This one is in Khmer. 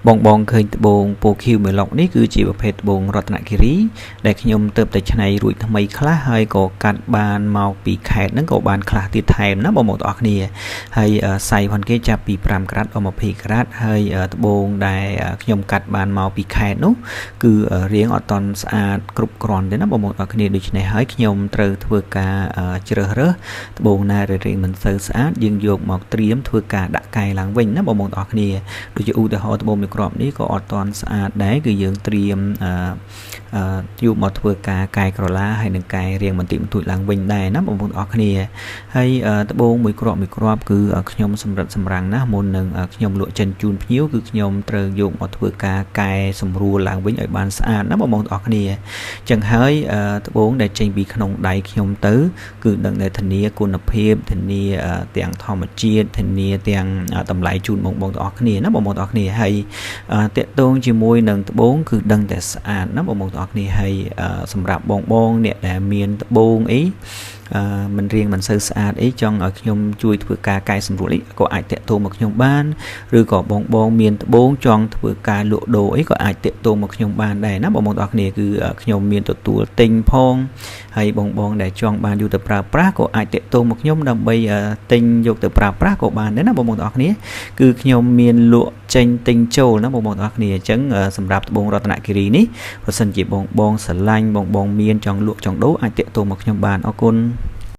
បងឃើញត្បូងពូឃីវមួយឡុកនេះគឺជាប្រភេទត្បូងរតនគិរីដែលខ្ញុំទៅតែឆ្នៃរួចថ្មីខ្លះហើយក៏កាត់បានមកពីខេត្តហ្នឹងក៏បានខ្លះទៀតថែមណាបងប្អូនទាំងអស់គ្នាហើយសៃផងគេចាប់ពី5ក្រាតដល់20ក្រាតហើយត្បូងដែលខ្ញុំកាត់បានមកពីខេត្តនោះគឺរាងអត់តន់ស្អាតគ្រប់គ្រាន់ទេណាបងប្អូនទាំងអស់គ្នាដូច្នេះហើយខ្ញុំត្រូវធ្វើការជ្រើសរើសត្បូងណាដែលរាងមិនសូវស្អាតយើងយកមកត្រៀមធ្វើការដាក់កែឡើងវិញណាបងប្អូនទាំងអស់គ្នាដូចជាឧទាហរណ៍ត្បូងមួយគ្រាប់នេះក៏អត់ទាន់ស្អាតដែរគឺយើងត្រៀមយកមកធ្វើការកែក្រឡាហើយនឹងកែរាងបន្តិចបន្តួចឡើងវិញដែរណាបងប្អូនអរគ្នាហើយត្បូងមួយគ្រាប់គឺខ្ញុំសម្រិតសម្រាំងណាមុននឹងខ្ញុំលក់ចិនជូនភ្ញៀវគឺខ្ញុំត្រូវយកមកធ្វើការកែសម្រួលឡើងវិញឲ្យបានស្អាតណាបងប្អូនអរគ្នាចឹងហើយត្បូងដែលចេញពីក្នុងដៃខ្ញុំទៅគឺដឹងតែធានាគុណភាពធានាទាំងធម្មជាតិធានាទាំងតម្លៃជូនបងប្អូនទាំងអស់គ្នាណាបងប្អូនទាំងអស់គ្នាហើយតេតងជាមួយនឹងត្បូងគឺដឹងតែស្អាតណាបងប្អូនទាំងអស់គ្នាហើយសម្រាប់បងអ្នកដែលមានត្បូងអីមិនរៀងមិនសូវស្អាតអីចង់ឲ្យខ្ញុំជួយធ្វើការកែសម្រួលអីក៏អាចតាក់ទងមកខ្ញុំបានឬក៏បងមានត្បូងចង់ធ្វើការលក់ដូរអីក៏អាចតាក់ទងមកខ្ញុំបានដែរណាបងប្អូនទាំងអស់គ្នាគឺខ្ញុំមានទទួលទិញផងហើយបងដែលចង់បានយកទៅប្រើប្រាស់ក៏អាចតាក់ទងមកខ្ញុំដើម្បីទិញយកទៅប្រើប្រាស់ក៏បានដែរណាបងប្អូនទាំងអស់គ្នាគឺខ្ញុំមានលក់ចេញទិញចូលណាបងប្អូនទាំងអស់គ្នាអញ្ចឹងសម្រាប់ត្បូងរតនគិរីនេះបើសិនជាបងស្រឡាញ់បងមានចង់លក់ចង់ដូរអាចតាក់ទងមកខ្ញុំបានអរគុណ